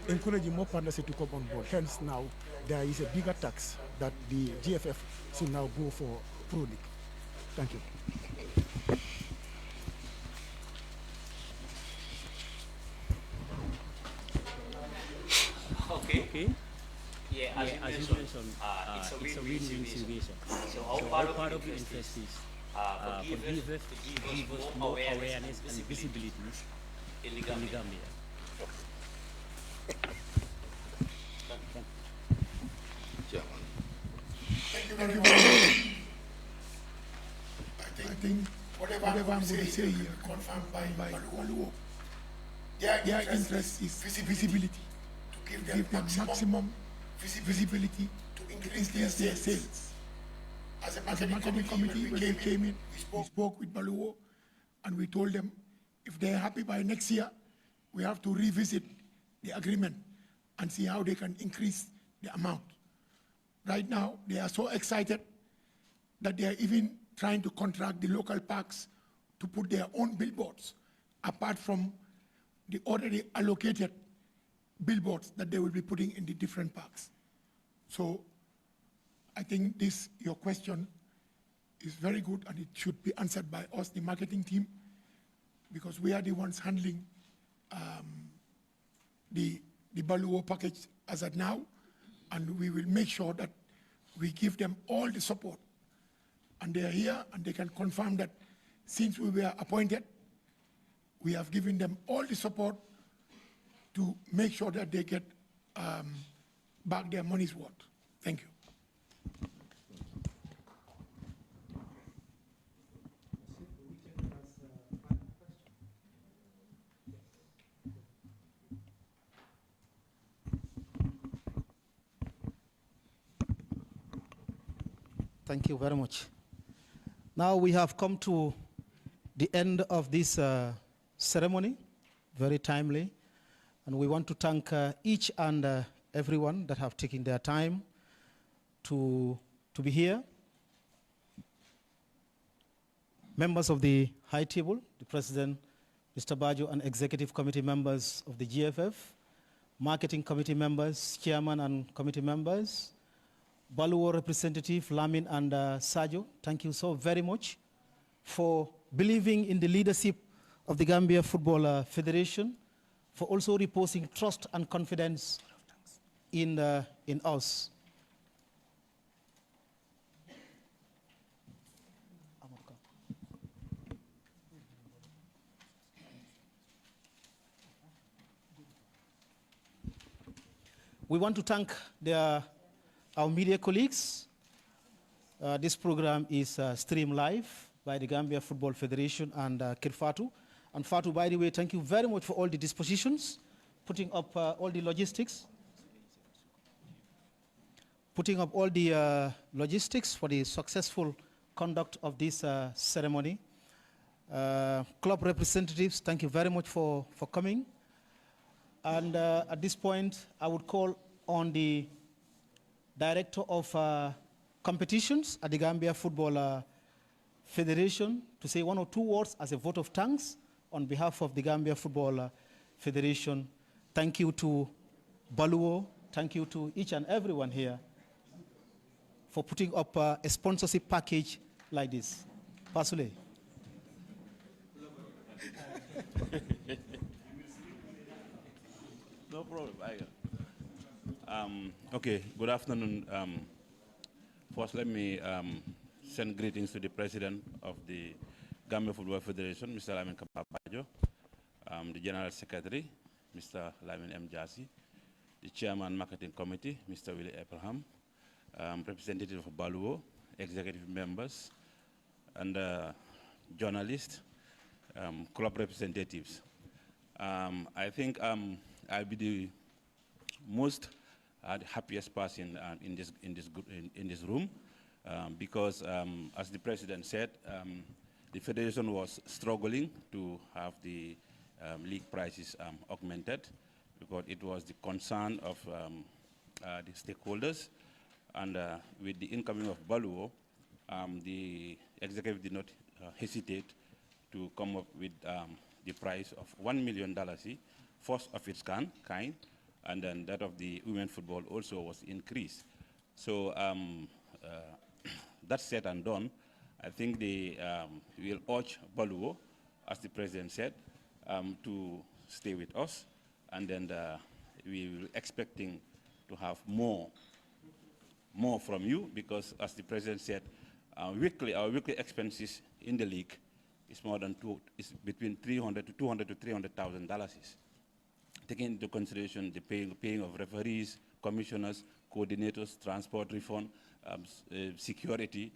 encouraging more partnership to come on board? Hence, now there is a bigger tax that the GFF should now go for Pro League. Thank you. Okay. Yeah, as you mentioned, it's a win-win situation. So all part of the interest is for GFF to give us more awareness and visibility in the Gambia. Thank you very much. I think whatever I'm going to say here, confirmed by Baluwo, their interest is visibility, to give them maximum visibility to increase their sales. As a marketing committee, when we came in, we spoke with Baluwo, and we told them if they're happy by next year, we have to revisit the agreement and see how they can increase the amount. Right now, they are so excited that they are even trying to contract the local parks to put their own billboards, apart from the already allocated billboards that they will be putting in the different parks. So I think your question is very good, and it should be answered by us, the marketing team, because we are the ones handling the Baluwo package as of now, and we will make sure that we give them all the support. And they are here, and they can confirm that since we were appointed, we have given them all the support to make sure that they get back their money's worth. Thank you. Thank you very much. Now we have come to the end of this ceremony, very timely, and we want to thank each and everyone that have taken their time to be here. Members of the High Table, the President, Mr. Bajo, and Executive Committee members of the GFF, Marketing Committee members, Chairman and Committee members, Baluwo representative Lamin and Sajo, thank you so very much for believing in the leadership of the Gambia Football Federation, for also reposing trust and confidence in us. We want to thank our media colleagues. This program is streamed live by the Gambia Football Federation and Kerr Fatou. And Fatou, by the way, thank you very much for all the dispositions, putting up all the logistics, for the successful conduct of this ceremony. Club representatives, thank you very much for coming. And at this point, I would call on the Director of Competitions at the Gambia Football Federation to say one or two words as a vote of thanks on behalf of the Gambia Football Federation. Thank you to Baluwo. Thank you to each and everyone here for putting up a sponsorship package like this. Pasule. No problem. Okay, good afternoon. First, let me send greetings to the President of the Gambia Football Federation, Mr. Lamin Kababajo, the General Secretary, Mr. Lamin M. Jassi, the Chairman Marketing Committee, Mr. Willie Abraham, representative of Baluwo, executive members, and journalists, club representatives. I think I'll be the most the happiest person in this room because, as the president said, the federation was struggling to have the league prices augmented because it was the concern of the stakeholders, and with the incoming of Baluwo, the executive did not hesitate to come up with the price of $1 million, first of its kind, and then that of the women football also was increased. So that said and done, I think they will urge Baluwo, as the president said, to stay with us, and then we will expecting to have more from you, because as the president said, our weekly expenses in the league is between $300,000 to $300,000, taking into consideration the paying of referees, commissioners, coordinators, transport refund, security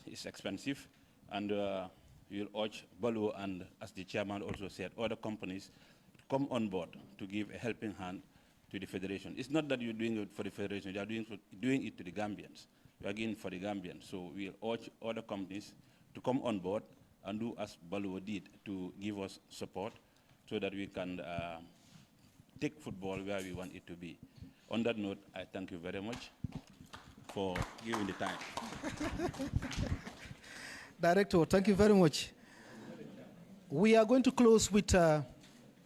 is expensive, and we will urge Baluwo and, as the chairman also said, other companies to come on board to give a helping hand to the federation. It's not that you're doing it for the federation, you are doing it to the Gambians. You are again for the Gambians. So we'll urge other companies to come on board and do as Baluwo did, to give us support so that we can take football where we want it to be. On that note, I thank you very much for giving the time. Director, thank you very much. We are going to close with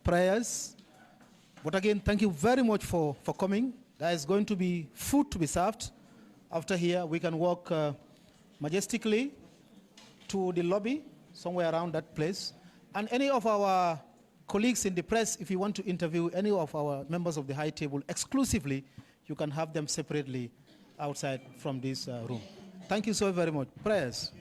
prayers. But again, thank you very much for coming. There is going to be food to be served. After here, we can walk majestically to the lobby, somewhere around that place. And any of our colleagues in the press, if you want to interview any of our members of the high table exclusively, you can have them separately outside from this room. Thank you so very much. Prayers.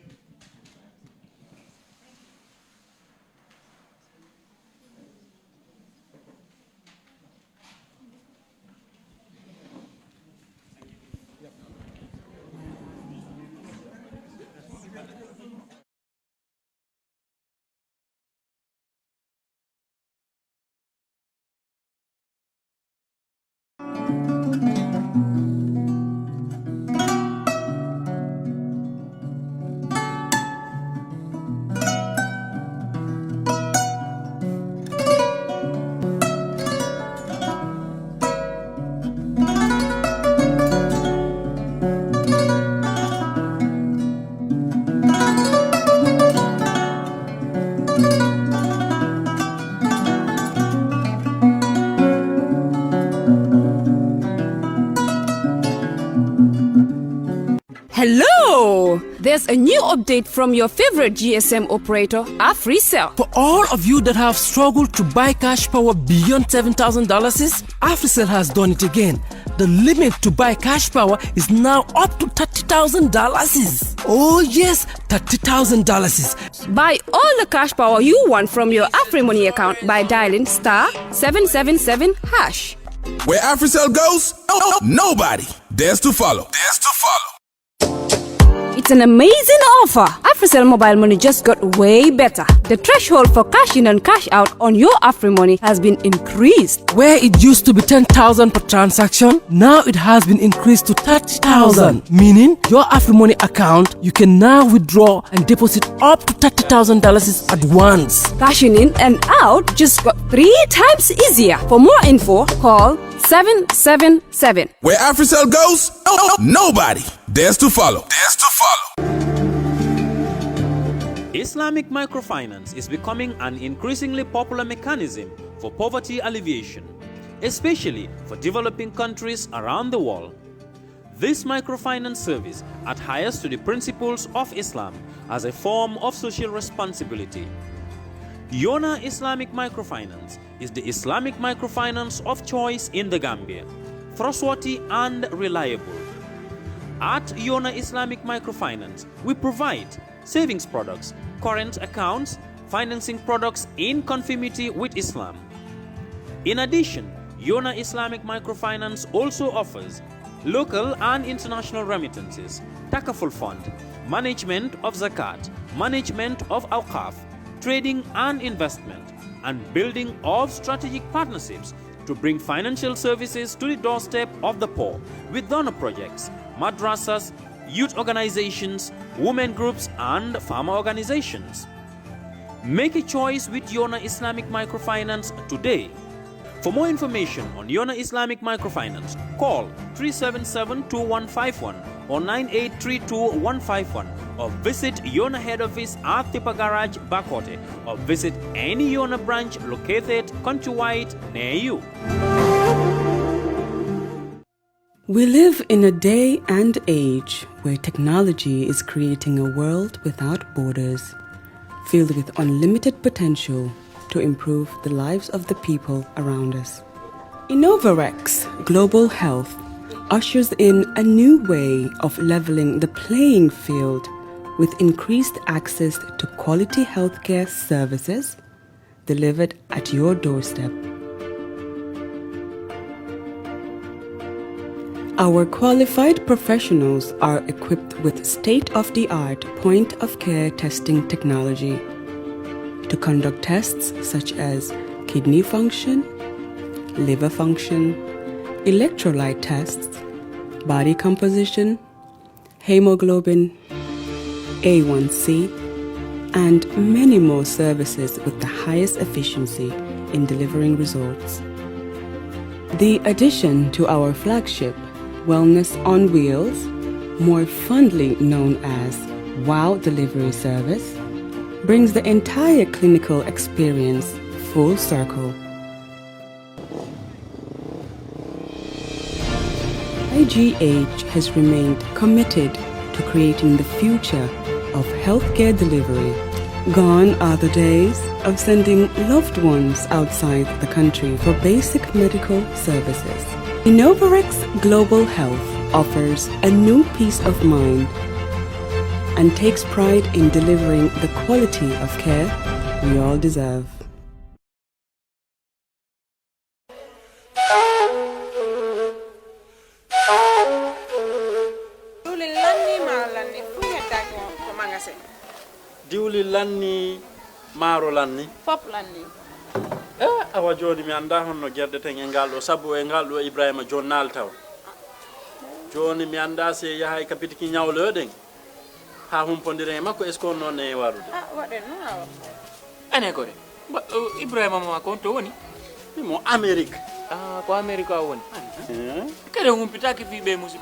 Hello! There's a new update from your favorite GSM operator, AfriCell. For all of you that have struggled to buy cash power beyond $7,000, AfriCell has done it again. The limit to buy cash power is now up to $30,000. Oh yes, $30,000. Buy all the cash power you want from your AfriMoney account by dialing *777#. Where AfriCell goes, nobody dares to follow. It's an amazing offer. AfriCell mobile money just got way better. The threshold for cash in and cash out on your AfriMoney has been increased. Where it used to be 10,000 per transaction, now it has been increased to 30,000. Meaning, your AfriMoney account, you can now withdraw and deposit up to $30,000 at once. Cashing in and out just got 3 times easier. For more info, call 777. Where AfriCell goes, nobody dares to follow. Islamic microfinance is becoming an increasingly popular mechanism for poverty alleviation, especially for developing countries around the world. This microfinance service adheres to the principles of Islam as a form of social responsibility. Yona Islamic Microfinance is the Islamic microfinance of choice in the Gambia, trustworthy and reliable. At Yona Islamic Microfinance, we provide savings products, current accounts, financing products in conformity with Islam. In addition, Yona Islamic Microfinance also offers local and international remittances, takaful fund, management of zakat, management of awqaf, trading and investment, and building of strategic partnerships to bring financial services to the doorstep of the poor with donor projects, madrasas, youth organizations, women groups, and farmer organizations. Make a choice with Yona Islamic Microfinance today. For more information on Yona Islamic Microfinance, call 377-2151 or 9832-151 or visit Yona head office at Tipa Garage, Bakote, or visit any Yona branch located countrywide near you. We live in a day and age where technology is creating a world without borders, filled with unlimited potential to improve the lives of the people around us. Innovarex Global Health ushers in a new way of leveling the playing field with increased access to quality healthcare services delivered at your doorstep. Our qualified professionals are equipped with state-of-the-art point-of-care testing technology to conduct tests such as kidney function, liver function, electrolyte tests, body composition, hemoglobin, A1C, and many more services with the highest efficiency in delivering results. The addition to our flagship Wellness on Wheels, more fondly known as WOW Delivery Service, brings the entire clinical experience full circle. IGH has remained committed to creating the future of healthcare delivery. Gone are the days of sending loved ones outside the country for basic medical services. Innovarex Global Health offers a new peace of mind and takes pride in delivering the quality of care we all deserve. Diwli lanni maro lanni fop lanni awa joni mi anda honno gerde ten e ngaldo sabu e ngaldo Ibrahima jonnal taw joni mi anda se yahay kapitiki nyawloden ha humpondire makko est ce que non e warude waden no awa ane ko de Ibrahima ma ko to woni mo Amerique ko Amerique a woni kede humpitaki fi be musi